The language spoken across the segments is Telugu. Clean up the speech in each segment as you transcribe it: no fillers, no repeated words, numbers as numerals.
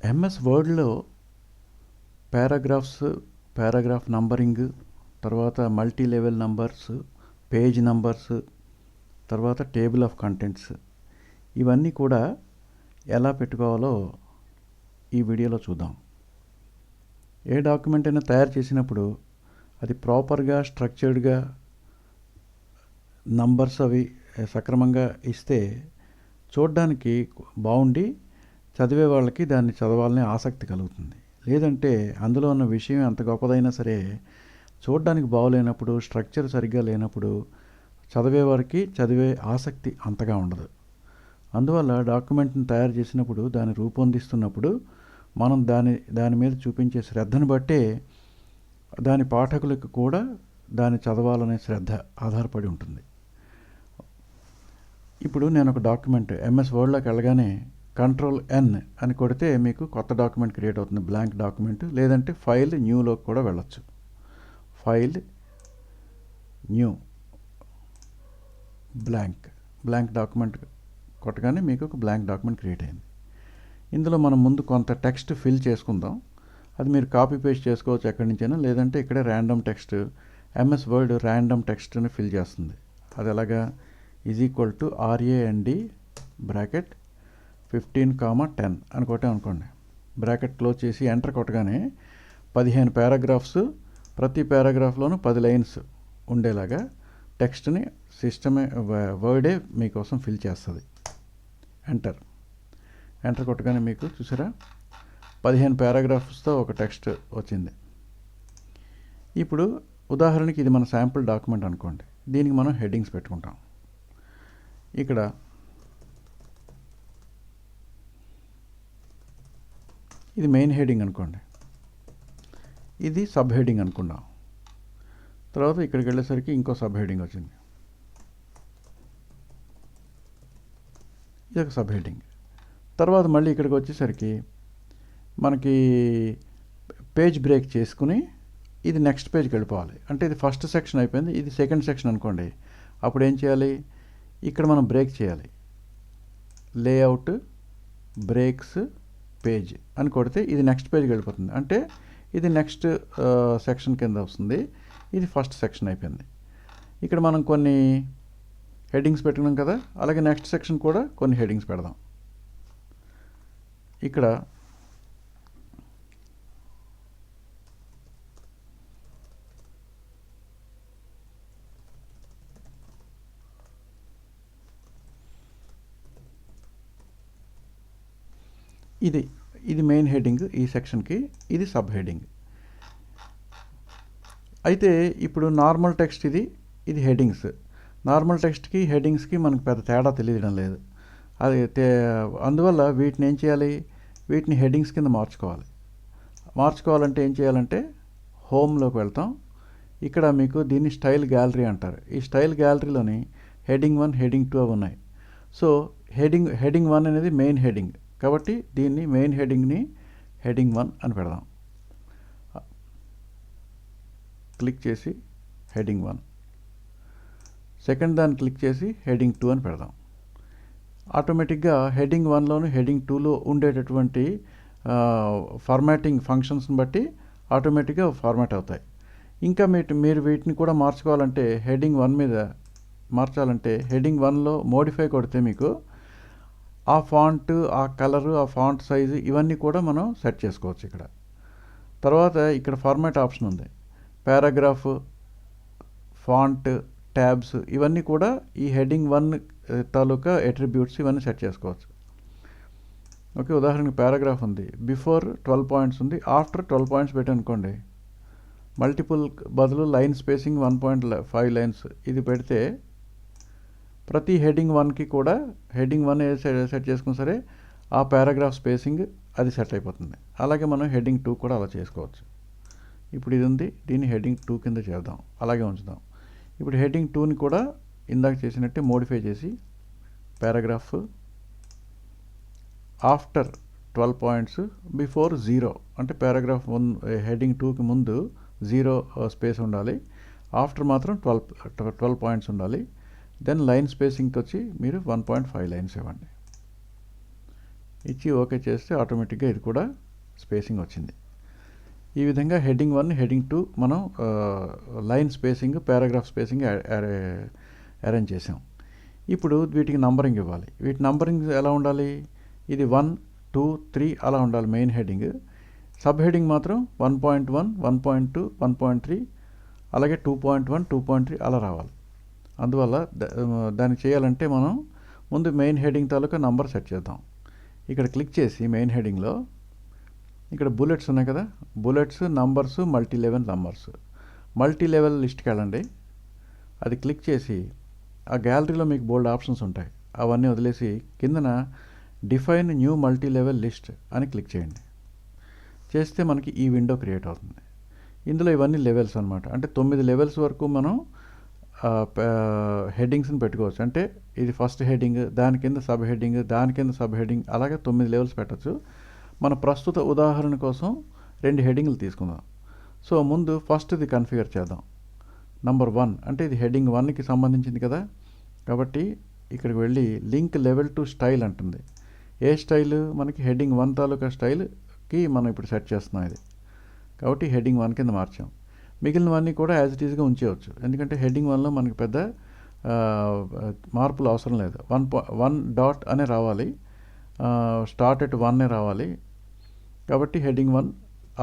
ఎంఎస్ వర్డ్లో పారాగ్రాఫ్ నంబరింగ్, తర్వాత multi level numbers, page numbers, తర్వాత టేబుల్ ఆఫ్ కంటెంట్స్, ఇవన్నీ కూడా ఎలా పెట్టుకోవాలో ఈ వీడియోలో చూద్దాం. ఏ డాక్యుమెంట్ అయినా తయారు చేసినప్పుడు అది ప్రాపర్గా స్ట్రక్చర్డ్గా నంబర్స్ అవి సక్రమంగా ఇస్తే చూడడానికి బాగుండి చదివే వాళ్ళకి దాన్ని చదవాలనే ఆసక్తి కలుగుతుంది. లేదంటే అందులో ఉన్న విషయం ఎంత గొప్పదైనా సరే చూడడానికి బాగోలేనప్పుడు, స్ట్రక్చర్ సరిగ్గా లేనప్పుడు చదివేవారికి చదివే ఆసక్తి అంతగా ఉండదు. అందువల్ల డాక్యుమెంట్ని తయారు చేసినప్పుడు, దాన్ని రూపొందిస్తున్నప్పుడు మనం దాని మీద చూపించే శ్రద్ధను బట్టే దాని పాఠకులకు కూడా దాన్ని చదవాలనే శ్రద్ధ ఆధారపడి ఉంటుంది. ఇప్పుడు నేను ఒక డాక్యుమెంట్ ఎంఎస్ వర్డ్లోకి వెళ్ళగానే Ctrl+N అని కొడితే మీకు కొత్త డాక్యుమెంట్ క్రియేట్ అవుతుంది, బ్లాంక్ డాక్యుమెంట్. లేదంటే ఫైల్ న్యూలోకి కూడా వెళ్ళచ్చు. ఫైల్ న్యూ బ్లాంక్ డాక్యుమెంట్ కొట్టగానే మీకు ఒక బ్లాంక్ డాక్యుమెంట్ క్రియేట్ అయింది. ఇందులో మనం ముందు కొంత టెక్స్ట్ ఫిల్ చేసుకుందాం. అది మీరు కాపీ పేస్ట్ చేసుకోవచ్చు ఎక్కడి నుంచైనా, లేదంటే ఇక్కడే random text, MS word random టెక్స్ట్ని ఫిల్ చేస్తుంది. అది ఎలాగా RAND బ్రాకెట్ 15,10 అని కొట్టామనుకోండి, బ్రాకెట్ క్లోజ్ చేసి ఎంటర్ కొట్టగానే 15 పారాగ్రాఫ్స్, ప్రతి పారాగ్రాఫ్లోనూ 10 లైన్స్ ఉండేలాగా టెక్స్ట్ని వర్డే మీకోసం ఫిల్ చేస్తుంది. ఎంటర్ కొట్టగానే మీకు చూసారా 15 పారాగ్రాఫ్స్తో ఒక టెక్స్ట్ వచ్చింది. ఇప్పుడు ఉదాహరణకి ఇది మన శాంపుల్ డాక్యుమెంట్ అనుకోండి. దీనికి మనం హెడ్డింగ్స్ పెట్టుకుంటాం. ఇక్కడ ఇది మెయిన్ హెడ్డింగ్ అనుకోండి, ఇది సబ్ హెడ్డింగ్ అనుకున్నాం. తర్వాత ఇక్కడికి వెళ్ళేసరికి ఇంకో సబ్ హెడ్డింగ్ వచ్చింది, ఇది ఒక సబ్ హెడ్డింగ్. తర్వాత మళ్ళీ ఇక్కడికి వచ్చేసరికి మనకి పేజ్ బ్రేక్ చేసుకుని ఇది నెక్స్ట్ పేజ్కి వెళ్ళిపోవాలి. అంటే ఇది ఫస్ట్ సెక్షన్ అయిపోయింది, ఇది సెకండ్ సెక్షన్ అనుకోండి. అప్పుడు ఏం చేయాలి, ఇక్కడ మనం బ్రేక్ చేయాలి. లేఅవుట్ బ్రేక్స్ పేజ్ అని కొడితే ఇది నెక్స్ట్ పేజ్కి వెళ్ళిపోతుంది. అంటే ఇది నెక్స్ట్ సెక్షన్ కింద వస్తుంది. ఇది ఫస్ట్ సెక్షన్ అయిపోయింది. ఇక్కడ మనం కొన్ని హెడ్డింగ్స్ పెట్టుకున్నాం కదా, అలాగే నెక్స్ట్ సెక్షన్ కూడా కొన్ని హెడ్డింగ్స్ పెడదాం. ఇక్కడ ఇది మెయిన్ హెడ్డింగ్ ఈ సెక్షన్కి, ఇది సబ్ హెడ్డింగ్. అయితే ఇప్పుడు నార్మల్ టెక్స్ట్ ఇది హెడ్డింగ్స్. నార్మల్ టెక్స్ట్కి హెడ్డింగ్స్కి మనకు పెద్ద తేడా తెలియడం లేదు. అందువల్ల వీటిని ఏం చేయాలి, వీటిని హెడ్డింగ్స్ కింద మార్చుకోవాలంటే ఏం చేయాలంటే హోమ్లోకి వెళ్తాం. ఇక్కడ మీకు దీన్ని స్టైల్ గ్యాలరీ అంటారు. ఈ స్టైల్ గ్యాలరీలోని హెడ్డింగ్ 1, హెడ్డింగ్ 2 అవి ఉన్నాయి. సో హెడ్డింగ్ 1 అనేది మెయిన్ హెడ్డింగ్, కాబట్టి దీన్ని మెయిన్ హెడ్డింగ్ని హెడ్డింగ్ 1 అని పెడదాం. క్లిక్ చేసి హెడ్డింగ్ 1, సెకండ్ దాన్ని క్లిక్ చేసి హెడ్డింగ్ 2 అని పెడదాం. ఆటోమేటిక్గా హెడ్డింగ్ 1లోను హెడ్డింగ్ 2లో ఉండేటటువంటి ఫార్మాటింగ్ ఫంక్షన్స్ని బట్టి ఆటోమేటిక్గా ఫార్మాట్ అవుతాయి. ఇంకా మీరు వీటిని కూడా మార్చుకోవాలంటే హెడ్డింగ్ 1 మీద మార్చాలంటే హెడ్డింగ్ 1లో మోడిఫై కొడితే మీకు ఆ ఫాంట్, ఆ కలరు, ఆ ఫాంట్ సైజు ఇవన్నీ కూడా మనం సెట్ చేసుకోవచ్చు ఇక్కడ. తర్వాత ఇక్కడ ఫార్మాట్ ఆప్షన్ ఉంది. పారాగ్రాఫ్, ఫాంట్, ట్యాబ్స్ ఇవన్నీ కూడా ఈ హెడ్డింగ్ 1 తాలూకా అట్రిబ్యూట్స్ ఇవన్నీ సెట్ చేసుకోవచ్చు. ఓకే, ఉదాహరణకి పారాగ్రాఫ్ ఉంది, బిఫోర్ 12 పాయింట్స్ ఉంది, ఆఫ్టర్ 12 పాయింట్స్ పెట్టనుకోండి. మల్టిపుల్ బదులు లైన్ స్పేసింగ్ 1.5 లైన్స్ ఇది పెడితే ప్రతి హెడ్డింగ్ 1కి కూడా హెడ్డింగ్ 1 సెట్ చేసుకున్నా సరే ఆ పారాగ్రాఫ్ స్పేసింగ్ అది సెట్ అయిపోతుంది. అలాగే మనం హెడ్డింగ్ 2 కూడా అలా చేసుకోవచ్చు. ఇప్పుడు ఇది ఉంది, దీన్ని హెడ్డింగ్ 2 కింద చేద్దాం, అలాగే ఉంచుదాం. ఇప్పుడు హెడ్డింగ్ 2ని కూడా ఇందాక చేసినట్టే మోడిఫై చేసి పారాగ్రాఫ్ ఆఫ్టర్ 12 పాయింట్స్ బిఫోర్ 0 అంటే పారాగ్రాఫ్ హెడ్డింగ్ 2కి ముందు 0 స్పేస్ ఉండాలి, ఆఫ్టర్ మాత్రం 12 పాయింట్స్ ఉండాలి. దెన్ లైన్ స్పేసింగ్కి వచ్చి మీరు 1.5 లైన్స్ ఇవ్వండి. ఇచ్చి ఓకే చేస్తే ఆటోమేటిక్గా ఇది కూడా స్పేసింగ్ వచ్చింది. ఈ విధంగా హెడ్డింగ్ 1 హెడ్డింగ్ 2 మనం line spacing paragraph spacing arrange చేసాం. ఇప్పుడు వీటికి నంబరింగ్ ఇవ్వాలి. వీటి నంబరింగ్ ఎలా ఉండాలి? ఇది 1, 2, 3 అలా ఉండాలి మెయిన్ హెడ్డింగ్. సబ్ హెడ్డింగ్ మాత్రం 1.1, 1.2, 1.3 అలాగే 2.1, 2.3 అలా రావాలి. అందువల్ల దాన్ని చేయాలంటే మనం ముందు మెయిన్ హెడ్డింగ్ తాలూకా నంబర్ సెట్ చేద్దాం. ఇక్కడ క్లిక్ చేసి మెయిన్ హెడ్డింగ్లో ఇక్కడ బుల్లెట్స్ ఉన్నాయి కదా, bullets, numbers, multi level numbers, multi level లిస్ట్కి వెళ్ళండి. అది క్లిక్ చేసి ఆ గ్యాలరీలో మీకు బోల్డ్ ఆప్షన్స్ ఉంటాయి, అవన్నీ వదిలేసి కిందన define new multi level list అని క్లిక్ చేయండి. చేస్తే మనకి ఈ విండో క్రియేట్ అవుతుంది. ఇందులో ఇవన్నీ లెవెల్స్ అనమాట. అంటే 9 లెవెల్స్ వరకు మనం హెడ్డింగ్స్ని పెట్టుకోవచ్చు. అంటే ఇది ఫస్ట్ హెడ్డింగ్, దాని కింద సబ్ హెడ్డింగ్, దాని కింద సబ్ హెడ్డింగ్, అలాగే 9 లెవెల్స్ పెట్టచ్చు. మన ప్రస్తుత ఉదాహరణ కోసం 2 హెడ్డింగ్లు తీసుకుందాం. సో ముందు ఫస్ట్ది కన్ఫిగర్ చేద్దాం. నంబర్ 1 అంటే ఇది హెడ్డింగ్ 1కి సంబంధించింది కదా, కాబట్టి ఇక్కడికి వెళ్ళి లింక్ లెవెల్ టు స్టైల్ అంటుంది. ఏ స్టైల్? మనకి హెడ్డింగ్ 1 తాలూకా స్టైల్కి మనం ఇప్పుడు సెట్ చేస్తున్నాం ఇది. కాబట్టి హెడ్డింగ్ 1 కింద మార్చాం. మిగిలినవన్నీ కూడా యాజ్ ఇట్ ఈస్గా ఉంచేయవచ్చు, ఎందుకంటే హెడ్డింగ్ 1లో మనకి పెద్ద మార్పులు అవసరం లేదు. 1 డాట్ అనే రావాలి, స్టార్ట్ ఎట్ 1 రావాలి. కాబట్టి హెడ్డింగ్ 1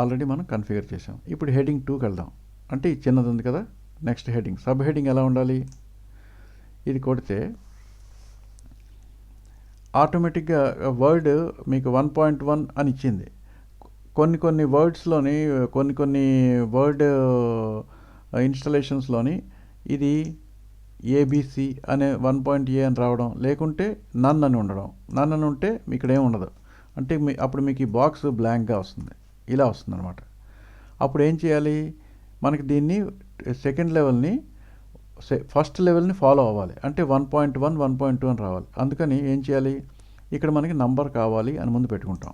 ఆల్రెడీ మనం కన్ఫిగర్ చేసాం. ఇప్పుడు హెడ్డింగ్ 2కి వెళ్దాం. అంటే ఇది చిన్నది ఉంది కదా, నెక్స్ట్ హెడ్డింగ్. సబ్ హెడ్డింగ్ ఎలా ఉండాలి? ఇది కొడితే ఆటోమేటిక్గా వర్డ్ మీకు 1.1 అని ఇచ్చింది. కొన్ని వర్డ్స్లోని కొన్ని వర్డ్ ఇన్స్టలేషన్స్లోని ఇది ఏబిసి అనే 1.a అని రావడం, లేకుంటే నన్ అని ఉండడం. నన్ అని ఉంటే ఇక్కడ ఏమి ఉండదు. అంటే అప్పుడు మీకు ఈ బాక్స్ బ్లాంక్గా వస్తుంది, ఇలా వస్తుంది అనమాట. అప్పుడు ఏం చేయాలి? మనకి దీన్ని సెకండ్ లెవెల్ని ఫస్ట్ లెవెల్ని ఫాలో అవ్వాలి. అంటే 1.1, 1.2 అని రావాలి. అందుకని ఏం చేయాలి? ఇక్కడ మనకి నంబర్ కావాలి అని ముందు పెట్టుకుంటాం.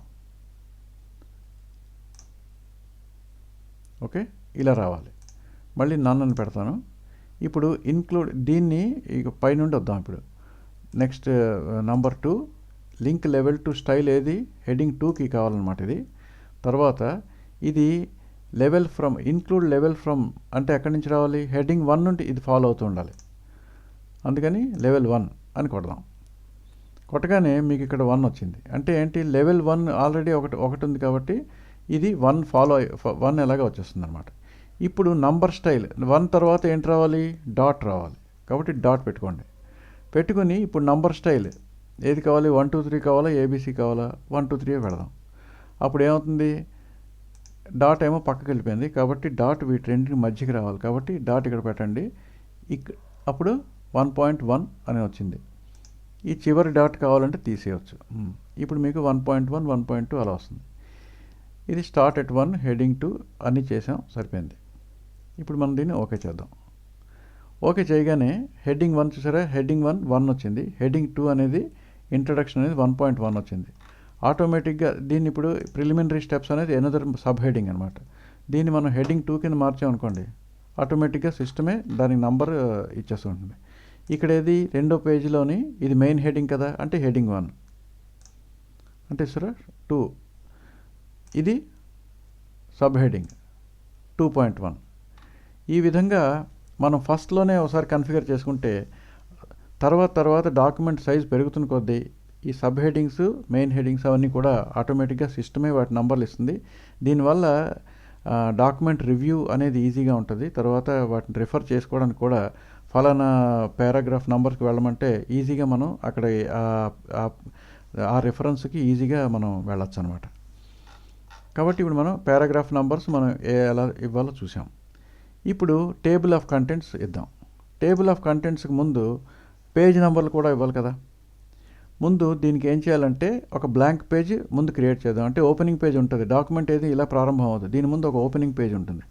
ఓకే, ఇలా రావాలి. మళ్ళీ నన్ అని పెడతాను. ఇప్పుడు ఇన్క్లూడ్ దీన్ని ఇక పైనుండి వద్దాం. ఇప్పుడు next number 2 link level to style ఏది? హెడ్డింగ్ 2కి కావాలన్నమాట ఇది. తర్వాత ఇది level from, include level from అంటే ఎక్కడి నుంచి రావాలి? హెడ్డింగ్ 1 నుండి ఇది ఫాలో అవుతూ ఉండాలి. అందుకని లెవెల్ 1 అని కొడదాం. కొట్టగానే మీకు ఇక్కడ 1 వచ్చింది. అంటే ఏంటి? లెవెల్ 1 ఆల్రెడీ ఒకటి ఉంది కాబట్టి ఇది 1 ఫాలో 1 ఎలాగా వచ్చేస్తుంది అనమాట. ఇప్పుడు నంబర్ స్టైల్ 1 తర్వాత ఏంటి రావాలి? డాట్ రావాలి. కాబట్టి డాట్ పెట్టుకోండి. పెట్టుకుని ఇప్పుడు నంబర్ స్టైల్ ఏది కావాలి? 1, 2, 3 కావాలా, ఏబీసీ కావాలా? 1, 2, 3 పెడదాం. అప్పుడు ఏమవుతుంది? డాట్ ఏమో పక్కకి వెళ్ళిపోయింది, కాబట్టి డాట్ వీటి రెండింటికి మధ్యకి రావాలి. కాబట్టి డాట్ ఇక్కడ పెట్టండి. అప్పుడు 1.1 అని వచ్చింది. ఈ చివరి డాట్ కావాలంటే తీసేయచ్చు. ఇప్పుడు మీకు 1.1, 1.2 అలా వస్తుంది. ఇది స్టార్ట్ ఎట్ 1, హెడ్డింగ్ 2 అన్నీ చేసాం, సరిపోయింది. ఇప్పుడు మనం దీన్ని ఓకే చేద్దాం. ఓకే చేయగానే హెడ్డింగ్ 1 చూసారా? హెడ్డింగ్ 1 వచ్చింది. హెడ్డింగ్ 2 అనేది ఇంట్రడక్షన్ అనేది 1.1 వచ్చింది. ఆటోమేటిక్గా దీన్ని ఇప్పుడు ప్రిలిమినరీ స్టెప్స్ అనేది ఎనదర్ సబ్ హెడ్డింగ్ అనమాట. దీన్ని మనం హెడ్డింగ్ 2 కింద మార్చామనుకోండి, ఆటోమేటిక్గా సిస్టమే దానికి నంబర్ ఇచ్చేస్తూ ఉంటుంది. ఇక్కడ ఏది? రెండో పేజీలోని ఇది మెయిన్ హెడ్డింగ్ కదా, అంటే హెడ్డింగ్ 1 అంటే సరే 2. ఇది సబ్ హెడ్డింగ్ 2.1. ఈ విధంగా మనం ఫస్ట్లోనే ఒకసారి కన్ఫిగర్ చేసుకుంటే తర్వాత డాక్యుమెంట్ సైజ్ పెరుగుతున్న కొద్దీ ఈ సబ్ హెడ్డింగ్స్, మెయిన్ హెడ్డింగ్స్ అవన్నీ కూడా ఆటోమేటిక్గా సిస్టమే వాటి నంబర్లు ఇస్తుంది. దీనివల్ల డాక్యుమెంట్ రివ్యూ అనేది ఈజీగా ఉంటుంది. తర్వాత వాటిని రిఫర్ చేసుకోవడానికి కూడా ఫలానా పారాగ్రాఫ్ నెంబర్కి వెళ్ళమంటే ఈజీగా మనం అక్కడ ఆ రిఫరెన్స్కి ఈజీగా మనం వెళ్ళొచ్చు అనమాట. కాబట్టి ఇప్పుడు మనం పారాగ్రాఫ్ నెంబర్స్ మనం ఎలా ఇవ్వాలో చూసాం. ఇప్పుడు టేబుల్ ఆఫ్ కంటెంట్స్ ఇద్దాం. టేబుల్ ఆఫ్ కంటెంట్స్కి ముందు పేజ్ నెంబర్లు కూడా ఇవ్వాలి కదా. ముందు దీనికి ఏం చేయాలంటే ఒక బ్లాంక్ పేజ్ ముందు క్రియేట్ చేద్దాం. అంటే ఓపెనింగ్ పేజ్ ఉంటుంది. డాక్యుమెంట్ ఏది ఇలా ప్రారంభం అవుతుంది, దీని ముందు ఒక ఓపెనింగ్ పేజ్ ఉంటుంది,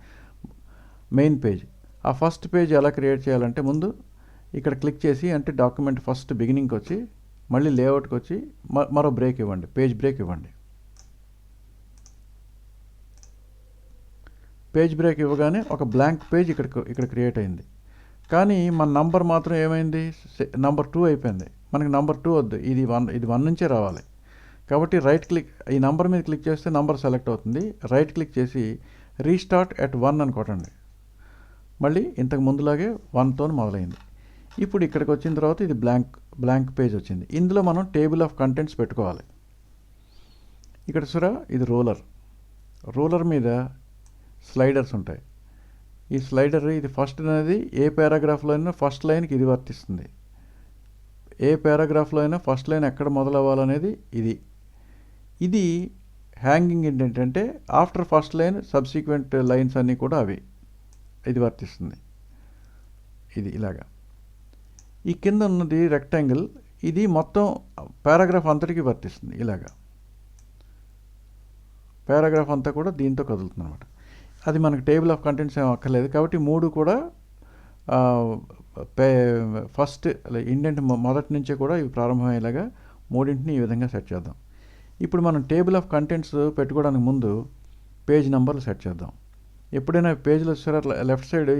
మెయిన్ పేజ్. ఆ ఫస్ట్ పేజ్ ఎలా క్రియేట్ చేయాలంటే ముందు ఇక్కడ క్లిక్ చేసి, అంటే డాక్యుమెంట్ ఫస్ట్ బిగినింగ్కి వచ్చి మళ్ళీ లేఅవుట్కి వచ్చి మరో బ్రేక్ ఇవ్వండి, పేజ్ బ్రేక్ ఇవ్వండి. పేజ్ బ్రేక్ ఇవ్వగానే ఒక బ్లాంక్ పేజ్ ఇక్కడ క్రియేట్ అయింది. కానీ మన నంబర్ మాత్రం ఏమైంది? నంబర్ 2 అయిపోయింది. మనకి నంబర్ 2 వద్దు, ఇది 1 నుంచే రావాలి. కాబట్టి రైట్ క్లిక్, ఈ నంబర్ మీద క్లిక్ చేస్తే నంబర్ సెలెక్ట్ అవుతుంది. రైట్ క్లిక్ చేసి రీస్టార్ట్ ఎట్ 1 అని కొట్టండి. మళ్ళీ ఇంతకు ముందులాగే 1తో మొదలైంది. ఇప్పుడు ఇక్కడికి వచ్చిన తర్వాత ఇది బ్లాంక్ పేజ్ వచ్చింది. ఇందులో మనం టేబుల్ ఆఫ్ కంటెంట్స్ పెట్టుకోవాలి. ఇక్కడ చూసారా, ఇది రూలర్ మీద స్లైడర్స్ ఉంటాయి. ఈ స్లైడర్ ఇది ఫస్ట్ అనేది ఏ పారాగ్రాఫ్లో అయినా ఫస్ట్ లైన్కి ఇది వర్తిస్తుంది. ఏ పారాగ్రాఫ్లో అయినా ఫస్ట్ లైన్ ఎక్కడ మొదలవ్వాలనేది ఇది హ్యాంగింగ్ ఏంటంటే after first line subsequent lines అన్నీ కూడా ఇది వర్తిస్తుంది. ఇది ఇలాగా. ఈ కింద ఉన్నది రెక్టాంగిల్, ఇది మొత్తం పారాగ్రాఫ్ అంతటికి వర్తిస్తుంది. ఇలాగా పారాగ్రాఫ్ అంతా కూడా దీంతో కదులుతుంది అనమాట. అది మనకు టేబుల్ ఆఫ్ కంటెంట్స్ ఏం అక్కర్లేదు. కాబట్టి 3 కూడా ఫస్ట్ ఇండెంట్ మొదటి నుంచే కూడా ఇవి ప్రారంభమయ్యేలాగా 3ని ఈ విధంగా సెట్ చేద్దాం. ఇప్పుడు మనం టేబుల్ ఆఫ్ కంటెంట్స్ పెట్టుకోవడానికి ముందు పేజ్ నెంబర్లు సెట్ చేద్దాం. ఎప్పుడైనా పేజ్లో చూసారా, లెఫ్ట్ సైడ్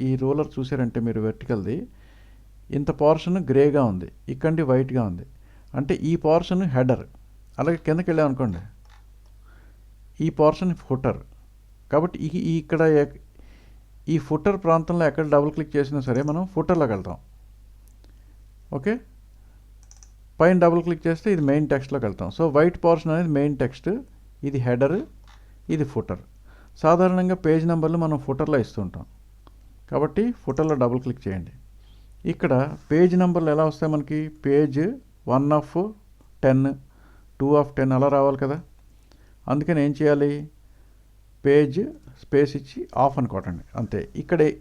ఈ రూలర్ చూసారంటే మీరు వెర్టికల్ది ఇంత పోర్షన్ గ్రేగా ఉంది, ఇక్కడి వైట్గా ఉంది, అంటే ఈ పోర్షన్ హెడర్. అలాగే కిందకి వెళ్ళామనుకోండి, ఈ పోర్షన్ ఫుటర్. కాబట్టి ఇక్కడ ఈ ఫుటర్ ప్రాంతంలో ఎక్కడ డబుల్ క్లిక్ చేసినా సరే మనం ఫుటర్లోకి వెళ్తాం. ఓకే, పైన డబుల్ క్లిక్ చేస్తే ఇది మెయిన్ టెక్స్ట్లోకి వెళ్తాం. సో వైట్ పోర్షన్ అనేది మెయిన్ టెక్స్ట్, ఇది హెడర్, ఇది ఫుటర్. సాధారణంగా పేజ్ నెంబర్లు మనం ఫుటర్లో ఇస్తుంటాం. కాబట్టి ఫుటర్లో డబుల్ క్లిక్ చేయండి. ఇక్కడ పేజ్ నెంబర్లు ఎలా వస్తాయి మనకి, పేజ్ 1 of 10, 2 of 10 అలా రావాలి కదా. అందుకని ఏం చేయాలి, పేజ్ స్పేస్ ఇచ్చి ఆఫ్ అని కొట్టండి అంతే.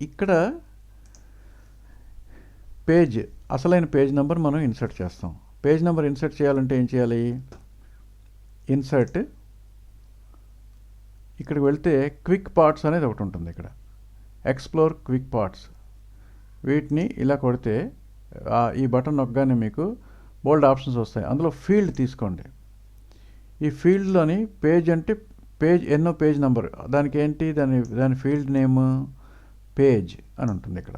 ఇక్కడ పేజ్ అసలైన పేజ్ నెంబర్ మనం ఇన్సర్ట్ చేస్తాం. పేజ్ నెంబర్ ఇన్సర్ట్ చేయాలంటే ఏం చేయాలి, ఇన్సర్ట్, ఇక్కడికి వెళ్తే క్విక్ పార్ట్స్ అనేది ఒకటి ఉంటుంది. ఇక్కడ ఎక్స్ప్లోర్ క్విక్ పార్ట్స్, వీటిని ఇలా కొడితే ఈ బటన్ నొక్కగానే మీకు బోల్డ్ ఆప్షన్స్ వస్తాయి. అందులో ఫీల్డ్ తీసుకోండి. ఈ ఫీల్డ్లోని పేజ్ అంటే ఎన్నో పేజ్ నెంబర్, దానికి ఏంటి, దాని ఫీల్డ్ నేమ్ పేజ్ అని ఉంటుంది. ఇక్కడ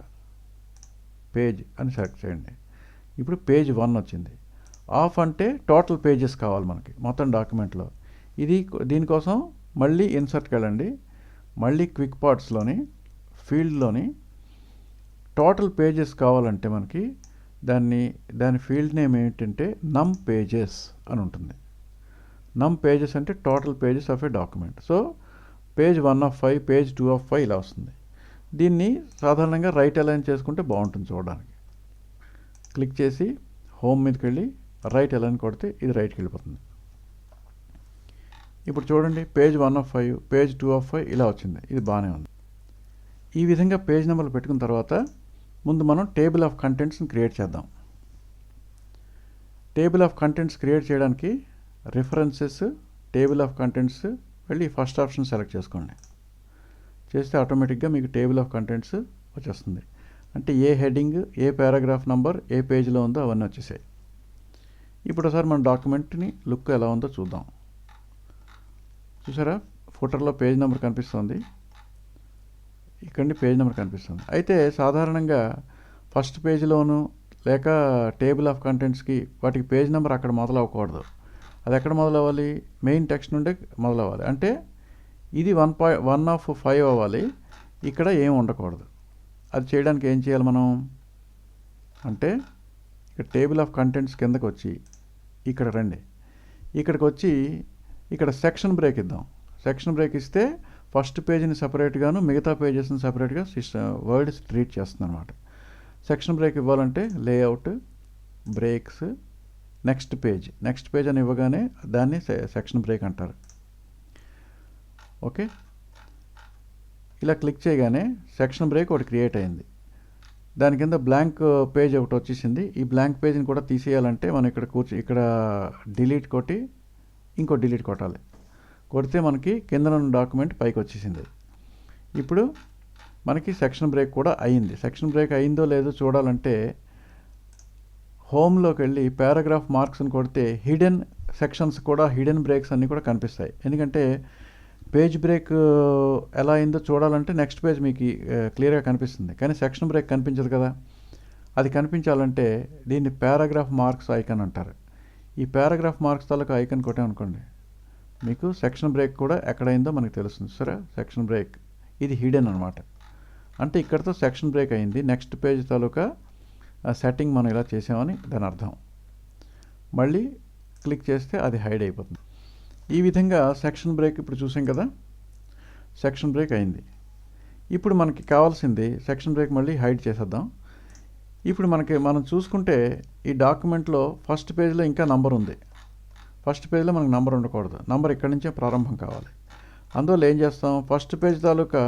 పేజ్ అని సెలెక్ట్ చేయండి. ఇప్పుడు పేజ్ 1 వచ్చింది. ఆఫ్ అంటే టోటల్ పేజెస్ కావాలి మనకి మొత్తం డాక్యుమెంట్లో. దీనికోసం మళ్ళీ ఇన్సర్ట్కి వెళ్ళండి. మళ్ళీ క్విక్ పార్ట్స్లోని ఫీల్డ్లోని టోటల్ పేజెస్ కావాలంటే మనకి దాని ఫీల్డ్ నేమ్ ఏంటంటే నమ్ పేజెస్ అని ఉంటుంది. నమ్ పేజెస్ అంటే total pages of A document. So page 1 of 5, page 2 of 5 ఇలా వస్తుంది. దీన్ని సాధారణంగా రైట్ అలైన్ చేసుకుంటే బాగుంటుంది చూడడానికి. క్లిక్ చేసి హోమ్ మీదకి వెళ్ళి రైట్ అలైన్ కొడితే ఇది రైట్కి వెళ్ళిపోతుంది. ఇప్పుడు చూడండి, పేజ్ 1 of 5, పేజ్ 2 of 5 ఇలా వచ్చింది. ఇది బాగానే ఉంది. ఈ విధంగా పేజ్ నెంబర్లు పెట్టుకున్న తర్వాత ముందు మనం టేబుల్ ఆఫ్ కంటెంట్స్ని క్రియేట్ చేద్దాం. టేబుల్ ఆఫ్ కంటెంట్స్ క్రియేట్ చేయడానికి రిఫరెన్సెస్, టేబుల్ ఆఫ్ కంటెంట్స్ వెళ్ళి ఫస్ట్ ఆప్షన్ సెలెక్ట్ చేసుకోండి. చేస్తే ఆటోమేటిక్గా మీకు టేబుల్ ఆఫ్ కంటెంట్స్ వచ్చేస్తుంది. అంటే ఏ హెడ్డింగ్, ఏ పారాగ్రాఫ్ నెంబర్ ఏ పేజ్లో ఉందో అవన్నీ వచ్చేసాయి. ఇప్పుడు ఒకసారి మన డాక్యుమెంట్ని లుక్ ఎలా ఉందో చూద్దాం. చూసారా, ఫుటర్లో పేజ్ నెంబర్ కనిపిస్తుంది, ఇక్కడ పేజ్ నెంబర్ కనిపిస్తుంది. అయితే సాధారణంగా ఫస్ట్ పేజ్లోను లేక టేబుల్ ఆఫ్ కంటెంట్స్కి వాటికి పేజ్ నెంబర్ అక్కడ మొదలవ్వకూడదు. అది ఎక్కడ మొదలవ్వాలి, మెయిన్ టెక్స్ట్ నుండే మొదలవ్వాలి. అంటే ఇది 1 of 5 అవ్వాలి, ఇక్కడ ఏం ఉండకూడదు. అది చేయడానికి ఏం చేయాలి మనం అంటే, ఇక్కడ టేబుల్ ఆఫ్ కంటెంట్స్ కిందకు వచ్చి ఇక్కడ రండి. ఇక్కడికి వచ్చి ఇక్కడ సెక్షన్ బ్రేక్ ఇద్దాం. సెక్షన్ బ్రేక్ ఇస్తే ఫస్ట్ పేజీని సపరేట్గాను మిగతా పేజెస్ని సపరేట్గా వర్డ్ ట్రీట్ చేస్తుంది అనమాట. సెక్షన్ బ్రేక్ ఇవ్వాలంటే లేఅవుట్, బ్రేక్స్, నెక్స్ట్ పేజ్ అని ఇవ్వగానే దాన్ని సెక్షన్ బ్రేక్ అంటారు. ఓకే, ఇలా క్లిక్ చేయగానే సెక్షన్ బ్రేక్ ఒకటి క్రియేట్ అయింది. దాని కింద బ్లాంక్ పేజ్ ఒకటి వచ్చేసింది. ఈ బ్లాంక్ పేజ్ని కూడా తీసేయాలంటే మనం ఇక్కడ డిలీట్ కొట్టి ఇంకో డిలీట్ కొట్టాలి. కొడితే మనకి కింద ఉన్న డాక్యుమెంట్ పైకి వచ్చేసింది. ఇప్పుడు మనకి సెక్షన్ బ్రేక్ కూడా అయింది. సెక్షన్ బ్రేక్ అయిందో లేదో చూడాలంటే హోమ్లోకి వెళ్ళి పారాగ్రాఫ్ మార్క్స్ని కొడితే హిడెన్ సెక్షన్స్ కూడా, హిడెన్ బ్రేక్స్ అన్నీ కూడా కనిపిస్తాయి. ఎందుకంటే పేజ్ బ్రేక్ ఎలా అయిందో చూడాలంటే నెక్స్ట్ పేజ్ మీకు క్లియర్గా కనిపిస్తుంది, కానీ సెక్షన్ బ్రేక్ కనిపించదు కదా. అది కనిపించాలంటే దీన్ని పారాగ్రాఫ్ మార్క్స్ ఐకాన్ అంటారు. ఈ పారాగ్రాఫ్ మార్క్స్ తాలూకా ఐకన్ కొట్టామనుకోండి, మీకు సెక్షన్ బ్రేక్ కూడా ఎక్కడైందో మనకు తెలుస్తుంది. సరే, సెక్షన్ బ్రేక్ ఇది హిడెన్ అనమాట. అంటే ఇక్కడతో సెక్షన్ బ్రేక్ అయింది. నెక్స్ట్ పేజ్ తాలూకా సెట్టింగ్ మనం ఇలా చేసామని దాని అర్థం. మళ్ళీ క్లిక్ చేస్తే అది హైడ్ అయిపోతుంది. ఈ విధంగా సెక్షన్ బ్రేక్ ఇప్పుడు చూసాం కదా, సెక్షన్ బ్రేక్ అయింది. ఇప్పుడు మనకి కావాల్సింది సెక్షన్ బ్రేక్ మళ్ళీ హైడ్ చేసేద్దాం. ఇప్పుడు మనం చూసుకుంటే ఈ డాక్యుమెంట్లో ఫస్ట్ పేజ్లో ఇంకా నంబర్ ఉంది. ఫస్ట్ పేజ్లో మనకు నంబర్ ఉండకూడదు. నంబర్ ఇక్కడి నుంచే ప్రారంభం కావాలి. అందువల్ల ఏం చేస్తాం, ఫస్ట్ పేజ్ తాలూకా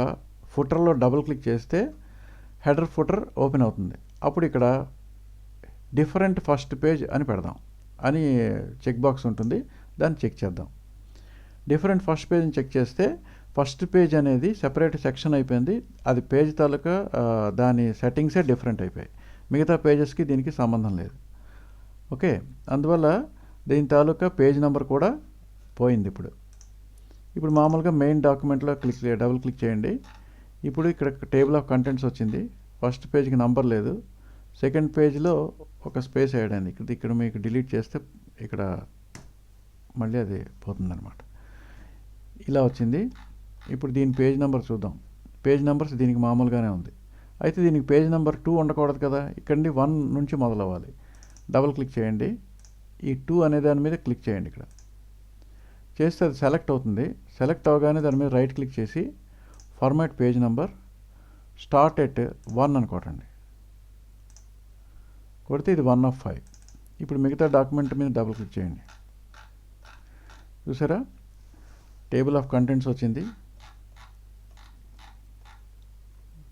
ఫుటర్లో డబుల్ క్లిక్ చేస్తే హెడర్ ఫుటర్ ఓపెన్ అవుతుంది. అప్పుడు ఇక్కడ డిఫరెంట్ ఫస్ట్ పేజ్ అని పెడదాం అని చెక్ బాక్స్ ఉంటుంది, దాన్ని చెక్ చేద్దాం. డిఫరెంట్ ఫస్ట్ పేజ్ని చెక్ చేస్తే ఫస్ట్ పేజ్ అనేది సెపరేట్ సెక్షన్ అయిపోయింది. అది పేజ్ తాలూకా దాని సెట్టింగ్సే డిఫరెంట్ అయిపోయాయి. మిగతా పేజెస్కి దీనికి సంబంధం లేదు. ఓకే, అందువల్ల దీని తాలూకా పేజ్ నెంబర్ కూడా పోయింది. ఇప్పుడు మామూలుగా మెయిన్ డాక్యుమెంట్లో డబుల్ క్లిక్ చేయండి. ఇప్పుడు ఇక్కడ టేబుల్ ఆఫ్ కంటెంట్స్ వచ్చింది. ఫస్ట్ పేజ్కి నంబర్ లేదు. సెకండ్ పేజ్లో ఒక స్పేస్ యాడ్ అయింది. ఇక్కడ మీకు డిలీట్ చేస్తే ఇక్కడ మళ్ళీ అది పోతుందన్నమాట. ఇలా వచ్చింది. ఇప్పుడు దీని పేజ్ నెంబర్ చూద్దాం. పేజ్ నెంబర్స్ దీనికి మామూలుగానే ఉంది. అయితే దీనికి పేజ్ నెంబర్ 2 ఉండకూడదు కదా, ఇక్కడి 1 నుంచి మొదలవ్వాలి. డబుల్ క్లిక్ చేయండి. ఈ 2 అనే దాని మీద క్లిక్ చేయండి. ఇక్కడ చేస్తే అది సెలెక్ట్ అవుతుంది. సెలెక్ట్ అవగానే దాని మీద రైట్ క్లిక్ చేసి format page number start at 1 అని కొట్టండి. కొడితే ఇది 1 of 5. ఇప్పుడు మిగతా డాక్యుమెంట్ మీద డబుల్ క్లిక్ చేయండి. చూసారా, టేబుల్ ఆఫ్ కంటెంట్స్ వచ్చింది.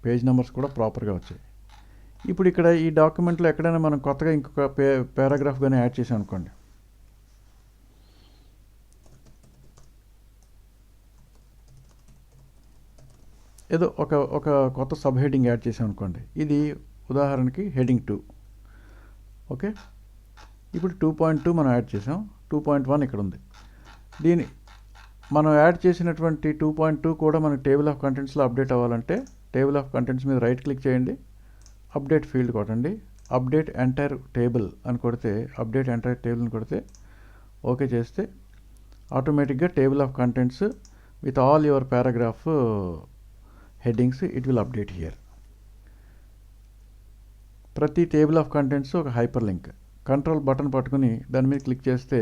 పేజ్ నెంబర్స్ కూడా ప్రాపర్గా వచ్చాయి. ఇప్పుడు ఇక్కడ ఈ డాక్యుమెంట్లో ఎక్కడైనా మనం కొత్తగా ఇంకొక పారాగ్రాఫ్ కానీ యాడ్ చేసాం అనుకోండి. ఏదో ఒక కొత్త సబ్ హెడింగ్ యాడ్ చేసాం అనుకోండి. ఇది ఉదాహరణకి హెడింగ్ 2. ఓకే, ఇప్పుడు 2.2 మనం యాడ్ చేసాం. 2.1 ఇక్కడ ఉంది. దీని మనం యాడ్ చేసినటువంటి 2.2 కూడా మనకి టేబుల్ ఆఫ్ కంటెంట్స్లో అప్డేట్ అవ్వాలంటే టేబుల్ ఆఫ్ కంటెంట్స్ మీద రైట్ క్లిక్ చేయండి, అప్డేట్ ఫీల్డ్ కొట్టండి, అప్డేట్ ఎంటైర్ టేబుల్ అని కొడితే అప్డేట్ ఎంటైర్ టేబుల్ అని కొడితే ఓకే చేస్తే ఆటోమేటిక్గా table of contents with all your paragraph headings it will update here. ప్రతి టేబుల్ ఆఫ్ కంటెంట్స్ ఒక హైపర్ లింక్. కంట్రోల్ బటన్ పట్టుకుని దాని మీద క్లిక్ చేస్తే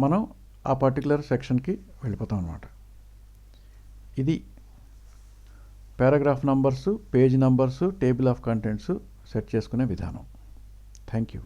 మనం ఆ పర్టికులర్ సెక్షన్కి వెళ్ళిపోతాం అన్నమాట. ఇది paragraph numbers, page numbers, table of contents set చేసుకునే విధానం. Thank you.